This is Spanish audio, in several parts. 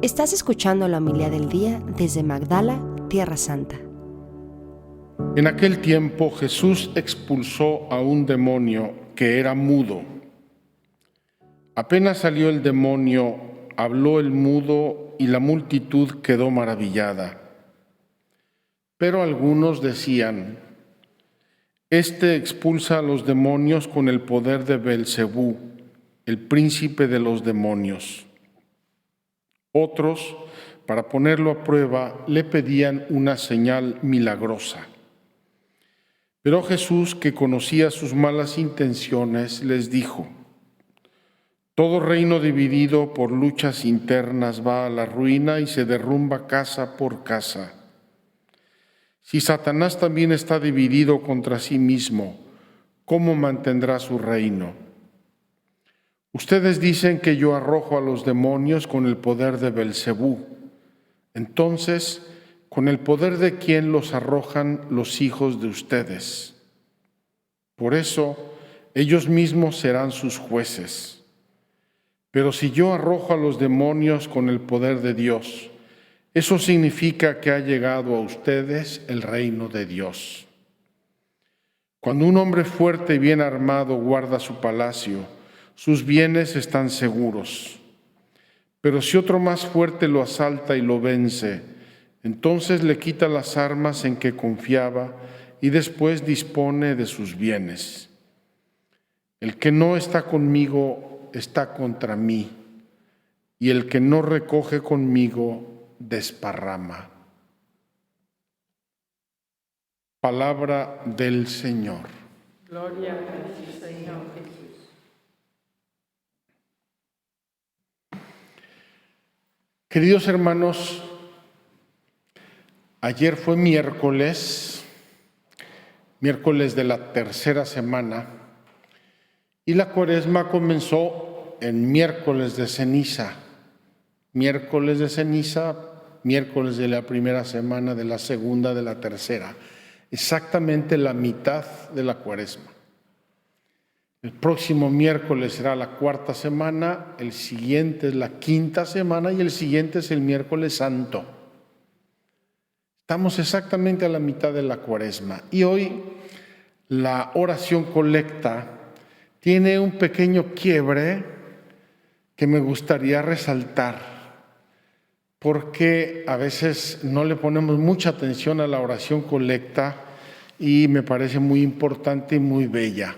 Estás escuchando la homilía del día desde Magdala, Tierra Santa. En aquel tiempo Jesús expulsó a un demonio que era mudo. Apenas salió el demonio, habló el mudo y la multitud quedó maravillada. Pero algunos decían: Este expulsa a los demonios con el poder de Beelzebú, el príncipe de los demonios. Otros, para ponerlo a prueba, le pedían una señal milagrosa. Pero Jesús, que conocía sus malas intenciones, les dijo: Todo reino dividido por luchas internas va a la ruina y se derrumba casa por casa. Si Satanás también está dividido contra sí mismo, ¿cómo mantendrá su reino? Ustedes dicen que yo arrojo a los demonios con el poder de Beelzebú. Entonces, ¿con el poder de quién los arrojan los hijos de ustedes? Por eso, ellos mismos serán sus jueces. Pero si yo arrojo a los demonios con el poder de Dios, eso significa que ha llegado a ustedes el reino de Dios. Cuando un hombre fuerte y bien armado guarda su palacio, sus bienes están seguros. Pero si otro más fuerte lo asalta y lo vence, entonces le quita las armas en que confiaba y después dispone de sus bienes. El que no está conmigo está contra mí, y el que no recoge conmigo desparrama. Palabra del Señor. Gloria a ti, Señor Jesús. Queridos hermanos, ayer fue miércoles de la tercera semana, y la Cuaresma comenzó en miércoles de ceniza, miércoles de la primera semana, de la segunda, de la tercera, exactamente la mitad de la Cuaresma. El próximo miércoles será la cuarta semana, el siguiente es la quinta semana y el siguiente es el miércoles santo. Estamos exactamente a la mitad de la Cuaresma y hoy la oración colecta tiene un pequeño quiebre que me gustaría resaltar, porque a veces no le ponemos mucha atención a la oración colecta y me parece muy importante y muy bella.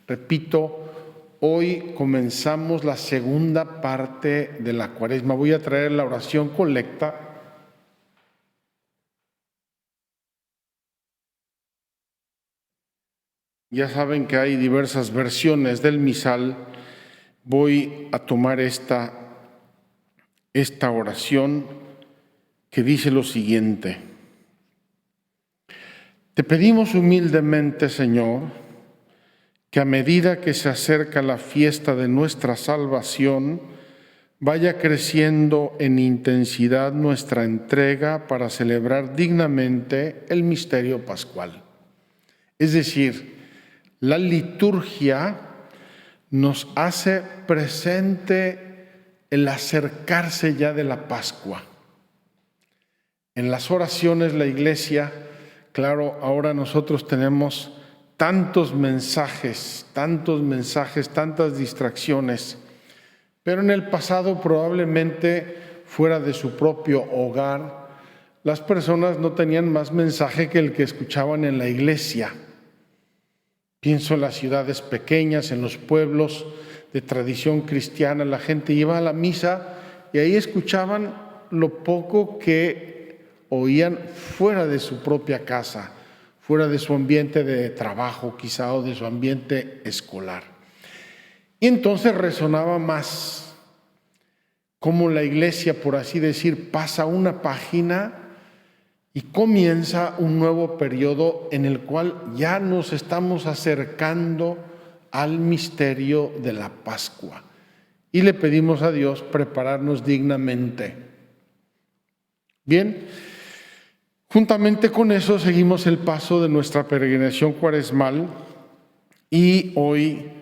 Repito, hoy comenzamos la segunda parte de la Cuaresma. Voy a traer la oración colecta. Ya saben que hay diversas versiones del misal. Voy a tomar esta oración que dice lo siguiente: Te pedimos humildemente, Señor, que a medida que se acerca la fiesta de nuestra salvación, vaya creciendo en intensidad nuestra entrega para celebrar dignamente el misterio pascual. Es decir, la liturgia nos hace presente el acercarse ya de la Pascua. En las oraciones la Iglesia, claro, ahora nosotros tenemos tantos mensajes, tantas distracciones, pero en el pasado probablemente fuera de su propio hogar, las personas no tenían más mensaje que el que escuchaban en la iglesia. Pienso en las ciudades pequeñas, en los pueblos de tradición cristiana, la gente iba a la misa y ahí escuchaban lo poco que oían fuera de su propia casa, fuera de su ambiente de trabajo quizá o de su ambiente escolar. Y entonces resonaba más cómo la iglesia, por así decir, pasa una página y comienza un nuevo periodo en el cual ya nos estamos acercando al misterio de la Pascua. Y le pedimos a Dios prepararnos dignamente. Bien, juntamente con eso seguimos el paso de nuestra peregrinación cuaresmal y hoy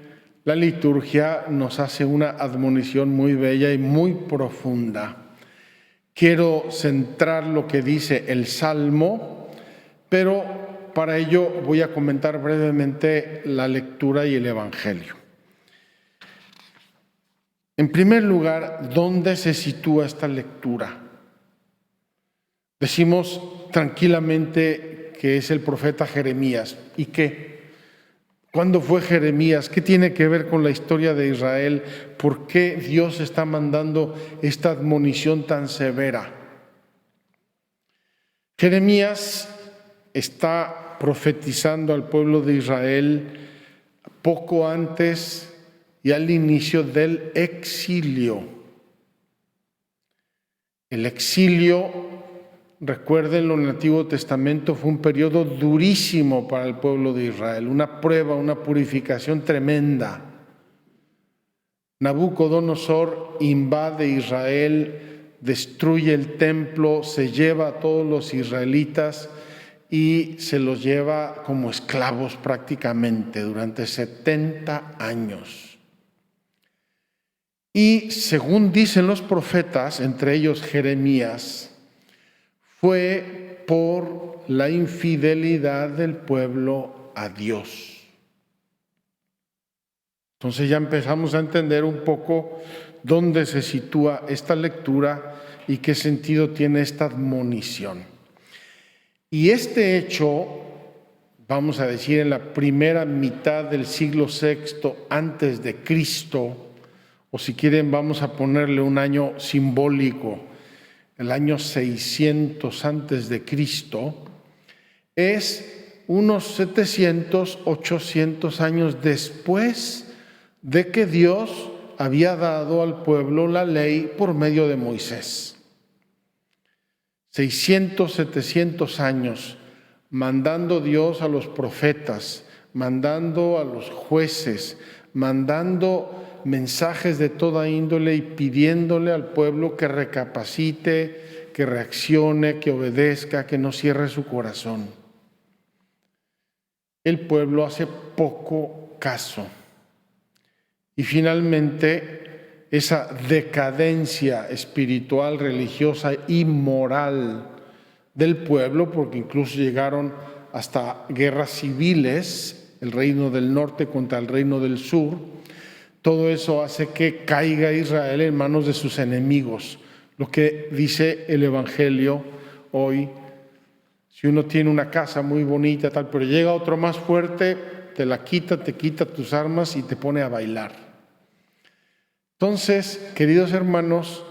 la liturgia nos hace una admonición muy bella y muy profunda Quiero centrar lo que dice el Salmo, pero para ello voy a comentar brevemente la lectura y el Evangelio. En primer lugar, ¿dónde se sitúa esta lectura? Decimos tranquilamente que es el profeta Jeremías. ¿Y qué? ¿Cuándo fue Jeremías? ¿Qué tiene que ver con la historia de Israel? ¿Por qué Dios está mandando esta admonición tan severa? Jeremías está profetizando al pueblo de Israel poco antes y al inicio del exilio. El exilio, recuerden, en el Antiguo Testamento fue un periodo durísimo para el pueblo de Israel, una prueba, una purificación tremenda. Nabucodonosor invade Israel, destruye el templo, se lleva a todos los israelitas y se los lleva como esclavos prácticamente durante 70 años. Y según dicen los profetas, entre ellos Jeremías, fue por la infidelidad del pueblo a Dios. Entonces ya empezamos a entender un poco dónde se sitúa esta lectura y qué sentido tiene esta admonición. Y este hecho, vamos a decir, en la primera mitad del siglo VI antes de Cristo, o si quieren vamos a ponerle un año simbólico, el año 600 antes de Cristo, es unos 700, 800 años después de que Dios había dado al pueblo la ley por medio de Moisés. 600, 700 años mandando Dios a los profetas, mandando a los jueces, mandando mensajes de toda índole y pidiéndole al pueblo que recapacite, que reaccione, que obedezca, que no cierre su corazón. El pueblo hace poco caso. Y finalmente, esa decadencia espiritual, religiosa y moral del pueblo, porque incluso llegaron hasta guerras civiles, el reino del norte contra el reino del sur, todo eso hace que caiga Israel en manos de sus enemigos. Lo que dice el Evangelio hoy, si uno tiene una casa muy bonita, tal, pero llega otro más fuerte, te la quita, te quita tus armas y te pone a bailar. Entonces, queridos hermanos,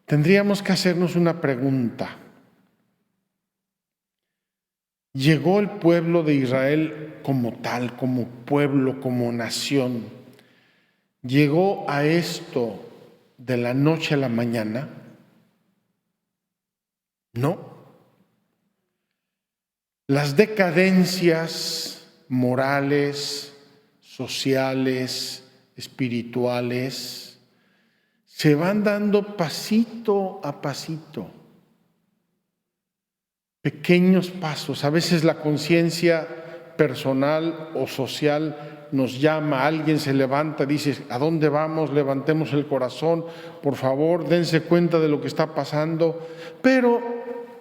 tendríamos que hacernos una pregunta. ¿Llegó el pueblo de Israel como tal, como pueblo, como nación? ¿Llegó a esto de la noche a la mañana? No. Las decadencias morales, sociales, espirituales, se van dando pasito a pasito. Pequeños pasos. A veces la conciencia personal o social nos llama, alguien se levanta, dice, ¿a dónde vamos? Levantemos el corazón, por favor, dense cuenta de lo que está pasando. Pero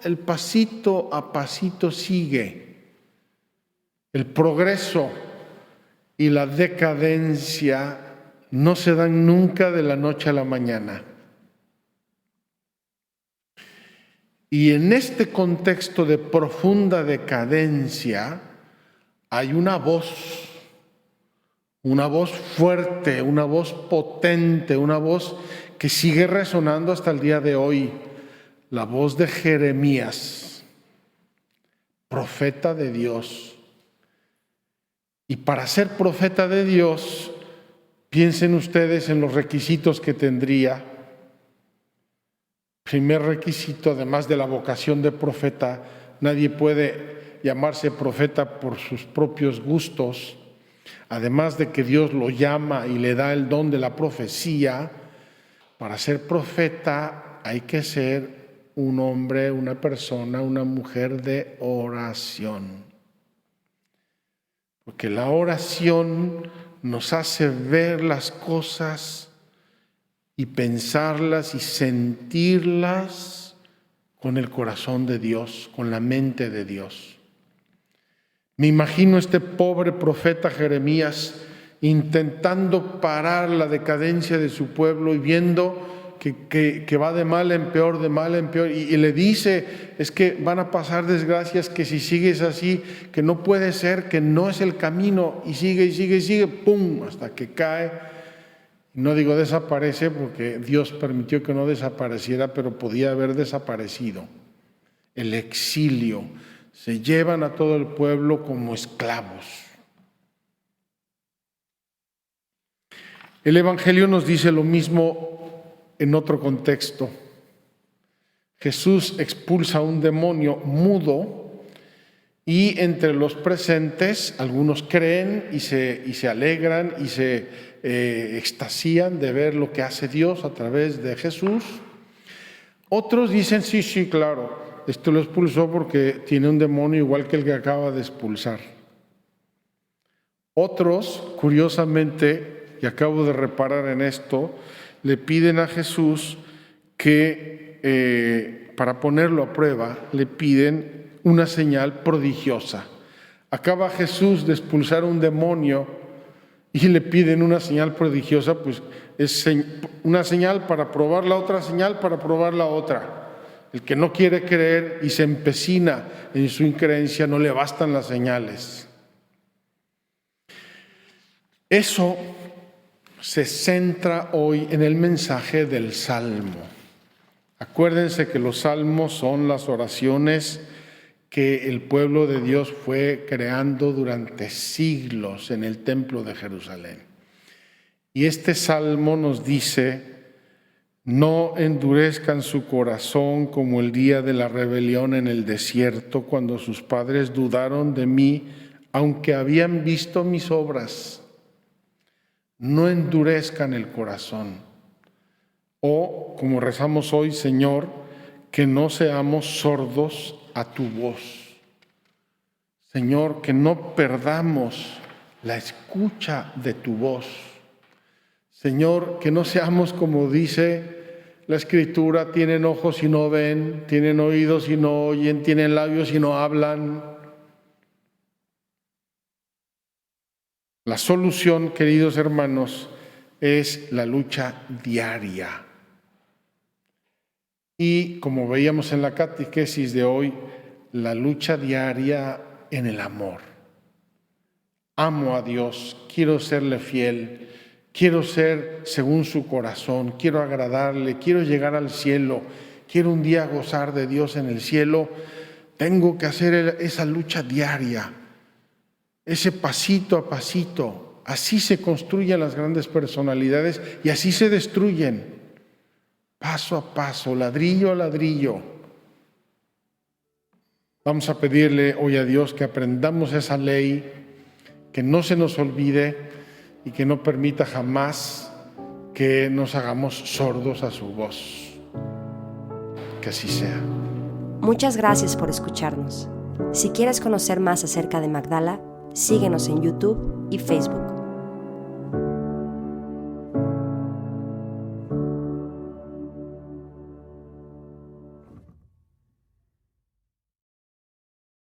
el pasito a pasito sigue. El progreso y la decadencia no se dan nunca de la noche a la mañana. Y en este contexto de profunda decadencia hay una voz fuerte, una voz potente, una voz que sigue resonando hasta el día de hoy, la voz de Jeremías, profeta de Dios. Y para ser profeta de Dios, piensen ustedes en los requisitos que tendría. Primer requisito, además de la vocación de profeta, nadie puede llamarse profeta por sus propios gustos. Además de que Dios lo llama y le da el don de la profecía, para ser profeta hay que ser un hombre, una persona, una mujer de oración. Porque la oración nos hace ver las cosas y pensarlas y sentirlas con el corazón de Dios, con la mente de Dios. Me imagino este pobre profeta Jeremías intentando parar la decadencia de su pueblo y viendo que va de mal en peor, de mal en peor, y le dice, es que van a pasar desgracias, que si sigues así, que no puede ser, que no es el camino, y sigue, y sigue, y sigue, ¡pum!, hasta que cae. No digo desaparece porque Dios permitió que no desapareciera, pero podía haber desaparecido. El exilio, se llevan a todo el pueblo como esclavos. El Evangelio nos dice lo mismo en otro contexto. Jesús expulsa a un demonio mudo y entre los presentes algunos creen y se alegran y se extasían de ver lo que hace Dios a través de Jesús. Otros dicen, sí, claro, esto lo expulsó porque tiene un demonio igual que el que acaba de expulsar. Otros, curiosamente, y acabo de reparar en esto, le piden a Jesús que, para ponerlo a prueba, le piden una señal prodigiosa. Acaba Jesús de expulsar un demonio y le piden una señal prodigiosa, pues es una señal para probar la otra señal, para probar la otra. El que no quiere creer y se empecina en su increencia, no le bastan las señales. Eso se centra hoy en el mensaje del Salmo. Acuérdense que los salmos son las oraciones que el pueblo de Dios fue creando durante siglos en el templo de Jerusalén. Y este salmo nos dice: no endurezcan su corazón como el día de la rebelión en el desierto, cuando sus padres dudaron de mí, aunque habían visto mis obras. No endurezcan el corazón. O, como rezamos hoy, Señor, que no seamos sordos a tu voz. Señor, que no perdamos la escucha de tu voz. Señor, que no seamos como dice la Escritura, tienen ojos y no ven, tienen oídos y no oyen, tienen labios y no hablan. La solución, queridos hermanos, es la lucha diaria. Y como veíamos en la catequesis de hoy, la lucha diaria en el amor. Amo a Dios, quiero serle fiel, quiero ser según su corazón, quiero agradarle, quiero llegar al cielo, quiero un día gozar de Dios en el cielo. Tengo que hacer esa lucha diaria, ese pasito a pasito. Así se construyen las grandes personalidades y así se destruyen. Paso a paso, ladrillo a ladrillo. Vamos a pedirle hoy a Dios que aprendamos esa ley, que no se nos olvide y que no permita jamás que nos hagamos sordos a su voz. Que así sea. Muchas gracias por escucharnos. Si quieres conocer más acerca de Magdala, síguenos en YouTube y Facebook.